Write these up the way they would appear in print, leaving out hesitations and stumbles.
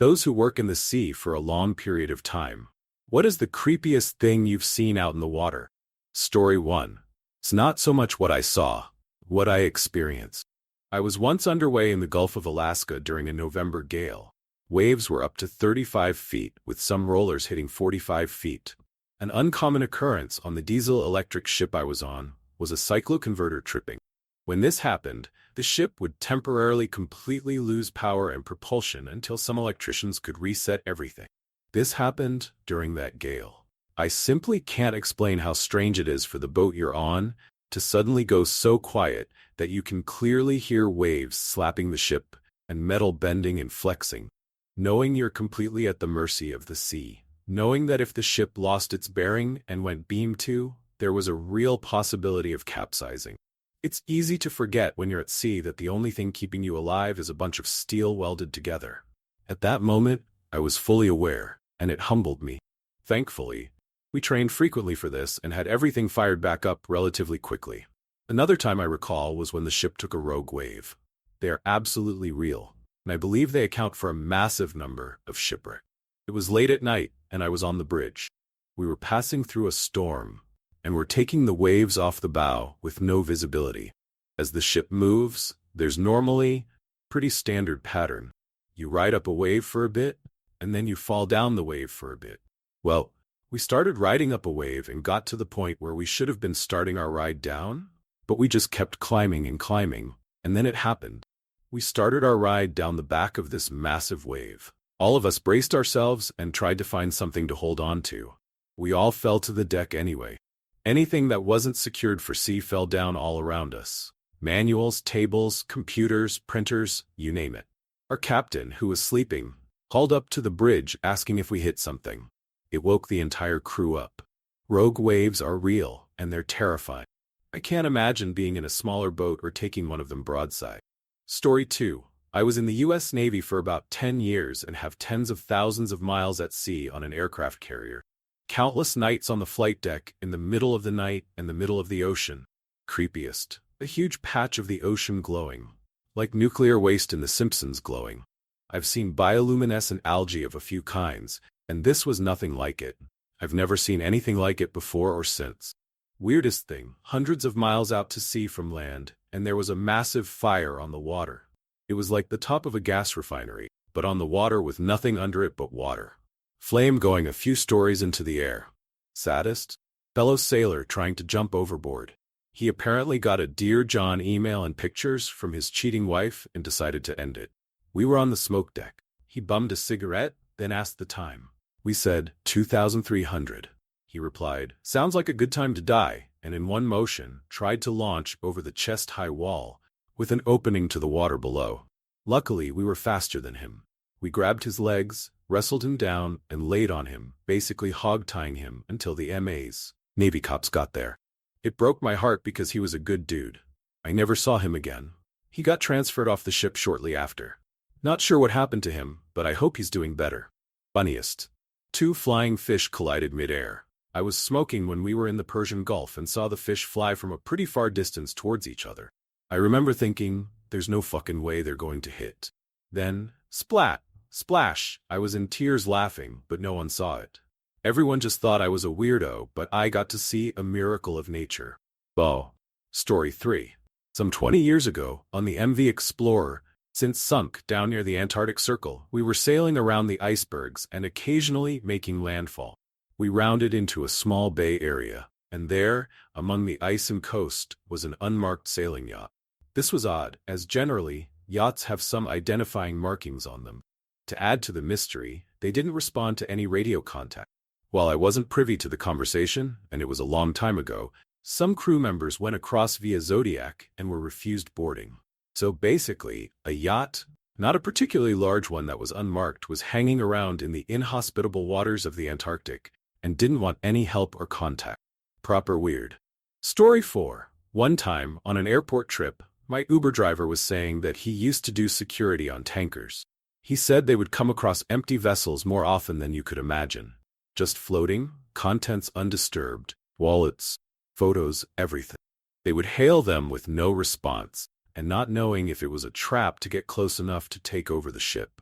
those who work in the sea for a long period of time. What is the creepiest thing you've seen out in the water? Story 1. It's not so much what I saw, what I experienced. I was once underway in the Gulf of Alaska during a November gale. Waves were up to 35 feet, with some rollers hitting 45 feet. An uncommon occurrence on the diesel-electric ship I was on was a cycloconverter tripping. When this happened, the ship would temporarily completely lose power and propulsion until some electricians could reset everything. This happened during that gale. I simply can't explain how strange it is for the boat you're on to suddenly go so quiet that you can clearly hear waves slapping the ship and metal bending and flexing. Knowing you're completely at the mercy of the sea. Knowing that if the ship lost its bearing and went beam to, there was a real possibility of capsizing. It's easy to forget when you're at sea that the only thing keeping you alive is a bunch of steel welded together. At that moment, I was fully aware, and it humbled me. Thankfully, we trained frequently for this and had everything fired back up relatively quickly. Another time I recall was when the ship took a rogue wave. They are absolutely real, and I believe they account for a massive number of shipwrecks. It was late at night, and I was on the bridge. We were passing through a storm, and were taking the waves off the bow with no visibility. As the ship moves, there's normally pretty standard pattern. You ride up a wave for a bit, and then you fall down the wave for a bit. Well, we started riding up a wave and got to the point where we should have been starting our ride down, but we just kept climbing and climbing, and then it happened. We started our ride down the back of this massive wave. All of us braced ourselves and tried to find something to hold on to. We all fell to the deck anyway. Anything that wasn't secured for sea fell down all around us. Manuals, tables, computers, printers, you name it. Our captain, who was sleeping, hauled up to the bridge asking if we hit something. It woke the entire crew up. Rogue waves are real, and they're terrifying. I can't imagine being in a smaller boat or taking one of them broadside. Story 2. I was in the U.S. Navy for about 10 years and have tens of thousands of miles at sea on an aircraft carrier. Countless nights on the flight deck in the middle of the night and the middle of the ocean. Creepiest. A huge patch of the ocean glowing. Like nuclear waste in The Simpsons glowing. I've seen bioluminescent algae of a few kinds, and this was nothing like it. I've never seen anything like it before or since. Weirdest thing, hundreds of miles out to sea from land, and there was a massive fire on the water. It was like the top of a gas refinery, but on the water with nothing under it but water. Flame going a few stories into the air. Saddest? Fellow sailor trying to jump overboard. He apparently got a Dear John email and pictures from his cheating wife and decided to end it. We were on the smoke deck. He bummed a cigarette, then asked the time. We said, 2,300. He replied, sounds like a good time to die, and in one motion, tried to launch over the chest-high wall, with an opening to the water below. Luckily, we were faster than him. We grabbed his legs, wrestled him down, and laid on him, basically hog-tying him until the MAs, Navy cops, got there. It broke my heart because he was a good dude. I never saw him again. He got transferred off the ship shortly after. Not sure what happened to him, but I hope he's doing better. Funniest. 2 flying fish collided mid-air. I was smoking when we were in the Persian Gulf and saw the fish fly from a pretty far distance towards each other. I remember thinking, there's no fucking way they're going to hit. Then, splat, splash, I was in tears laughing, but no one saw it. Everyone just thought I was a weirdo, but I got to see a miracle of nature. Oh. Story 3. Some 20 years ago, on the MV Explorer, since sunk down near the Antarctic Circle, we were sailing around the icebergs and occasionally making landfall. We rounded into a small bay area, and there, among the ice and coast, was an unmarked sailing yacht. This was odd, as generally, yachts have some identifying markings on them. To add to the mystery, they didn't respond to any radio contact. While I wasn't privy to the conversation, and it was a long time ago, some crew members went across via Zodiac and were refused boarding. So basically, a yacht, not a particularly large one that was unmarked, was hanging around in the inhospitable waters of the Antarctic and didn't want any help or contact. Proper weird. Story 4. One time, on an airport trip, my Uber driver was saying that he used to do security on tankers. He said they would come across empty vessels more often than you could imagine. Just floating, contents undisturbed, wallets, photos, everything. They would hail them with no response, and not knowing if it was a trap to get close enough to take over the ship.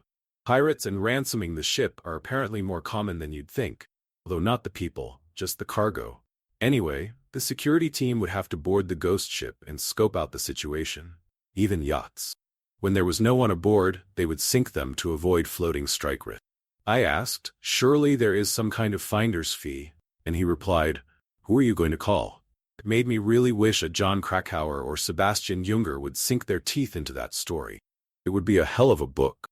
Pirates and ransoming the ship are apparently more common than you'd think, although not the people, just the cargo. Anyway, the security team would have to board the ghost ship and scope out the situation. Even yachts. When there was no one aboard, they would sink them to avoid floating strike risk. I asked, surely there is some kind of finder's fee, and he replied, who are you going to call? It made me really wish a John Krakauer or Sebastian Junger would sink their teeth into that story. It would be a hell of a book.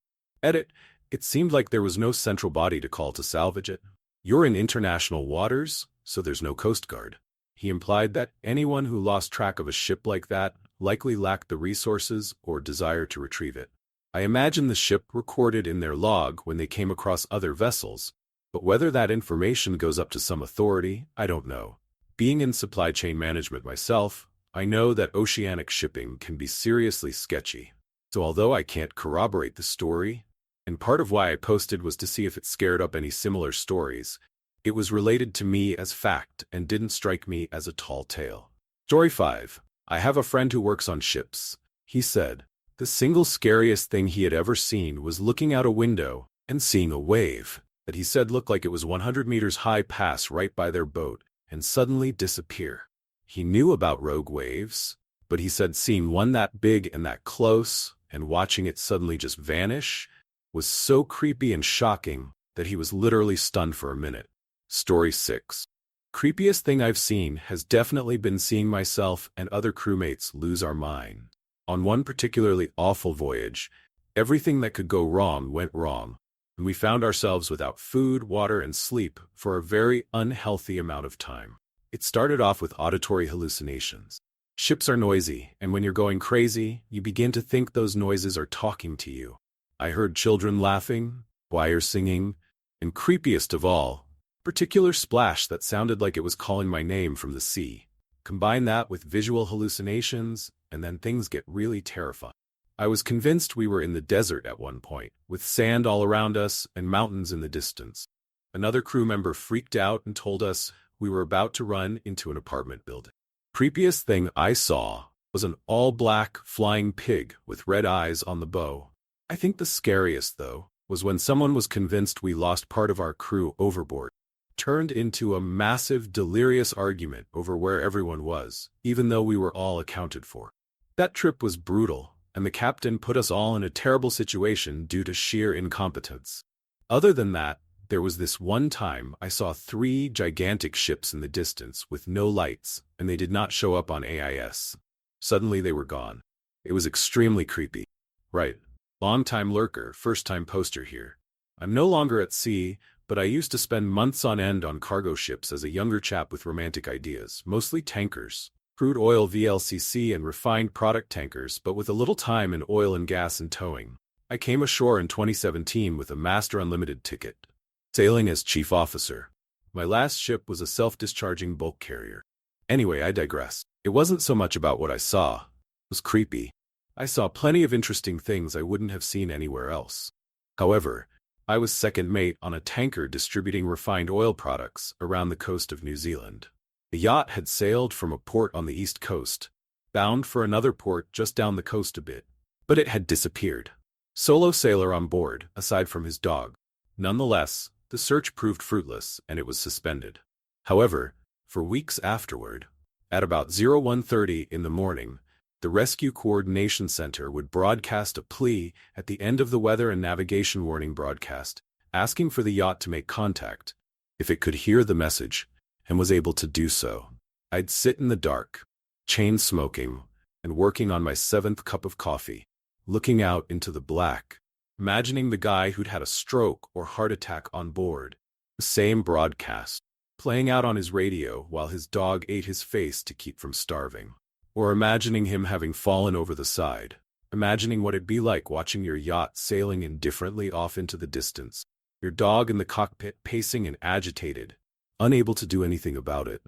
Edit, it seemed like there was no central body to call to salvage it. You're in international waters, so there's no Coast Guard. He implied that anyone who lost track of a ship like that likely lacked the resources or desire to retrieve it. I imagine the ship recorded in their log when they came across other vessels, but whether that information goes up to some authority, I don't know. Being in supply chain management myself, I know that oceanic shipping can be seriously sketchy. So although I can't corroborate the story, and part of why I posted was to see if it scared up any similar stories, it was related to me as fact and didn't strike me as a tall tale. Story 5. I have a friend who works on ships. He said, the single scariest thing he had ever seen was looking out a window and seeing a wave that he said looked like it was 100 meters high pass right by their boat and suddenly disappear. He knew about rogue waves, but he said seeing one that big and that close and watching it suddenly just vanish was so creepy and shocking that he was literally stunned for a minute. Story 6. Creepiest thing I've seen has definitely been seeing myself and other crewmates lose our mind. On one particularly awful voyage, everything that could go wrong went wrong, and we found ourselves without food, water, and sleep for a very unhealthy amount of time. It started off with auditory hallucinations. Ships are noisy, and when you're going crazy, you begin to think those noises are talking to you. I heard children laughing, choir singing, and creepiest of all, particular splash that sounded like it was calling my name from the sea. Combine that with visual hallucinations, and then things get really terrifying. I was convinced we were in the desert at one point, with sand all around us and mountains in the distance. Another crew member freaked out and told us we were about to run into an apartment building. Creepiest thing I saw was an all-black flying pig with red eyes on the bow. I think the scariest, though, was when someone was convinced we lost part of our crew overboard. It turned into a massive, delirious argument over where everyone was, even though we were all accounted for. That trip was brutal, and the captain put us all in a terrible situation due to sheer incompetence. Other than that, there was this one time I saw 3 gigantic ships in the distance with no lights, and they did not show up on AIS. Suddenly they were gone. It was extremely creepy. Right. Long-time lurker, first-time poster here. I'm no longer at sea, but I used to spend months on end on cargo ships as a younger chap with romantic ideas, mostly tankers. Crude oil VLCC and refined product tankers, but with a little time in oil and gas and towing. I came ashore in 2017 with a Master Unlimited ticket. Sailing as chief officer. My last ship was a self-discharging bulk carrier. Anyway, I digress. It wasn't so much about what I saw. It was creepy. I saw plenty of interesting things I wouldn't have seen anywhere else. However, I was second mate on a tanker distributing refined oil products around the coast of New Zealand. The yacht had sailed from a port on the east coast, bound for another port just down the coast a bit, but it had disappeared. Solo sailor on board, aside from his dog. Nonetheless, the search proved fruitless and it was suspended. However, for weeks afterward, at about 01:30 in the morning, the Rescue Coordination Center would broadcast a plea at the end of the weather and navigation warning broadcast, asking for the yacht to make contact, if it could hear the message, and was able to do so. I'd sit in the dark, chain smoking, and working on my 7th cup of coffee, looking out into the black, imagining the guy who'd had a stroke or heart attack on board, the same broadcast, playing out on his radio while his dog ate his face to keep from starving. Or imagining him having fallen over the side, imagining what it'd be like watching your yacht sailing indifferently off into the distance, your dog in the cockpit pacing and agitated, unable to do anything about it,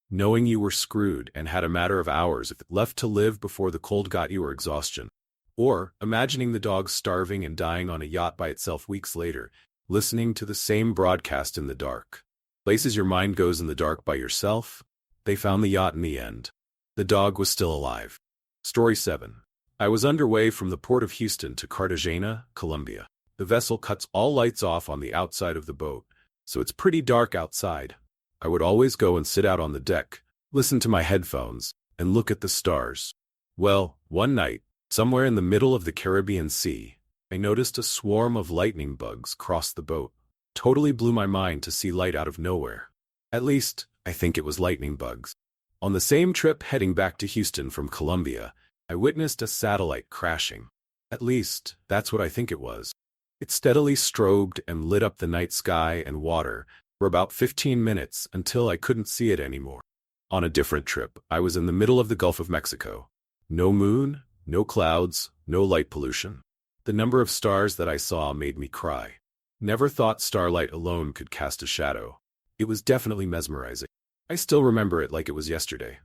knowing you were screwed and had a matter of hours if left to live before the cold got you or exhaustion. Or imagining the dog starving and dying on a yacht by itself weeks later, listening to the same broadcast in the dark. Places your mind goes in the dark by yourself. They found the yacht in the end. The dog was still alive. Story 7. I was underway from the port of Houston to Cartagena, Colombia. The vessel cuts all lights off on the outside of the boat, so it's pretty dark outside. I would always go and sit out on the deck, listen to my headphones, and look at the stars. Well, one night, somewhere in the middle of the Caribbean Sea, I noticed a swarm of lightning bugs cross the boat. Totally blew my mind to see light out of nowhere. At least, I think it was lightning bugs. On the same trip heading back to Houston from Colombia, I witnessed a satellite crashing. At least, that's what I think it was. It steadily strobed and lit up the night sky and water for about 15 minutes until I couldn't see it anymore. On a different trip, I was in the middle of the Gulf of Mexico. No moon, no clouds, no light pollution. The number of stars that I saw made me cry. Never thought starlight alone could cast a shadow. It was definitely mesmerizing. I still remember it like it was yesterday.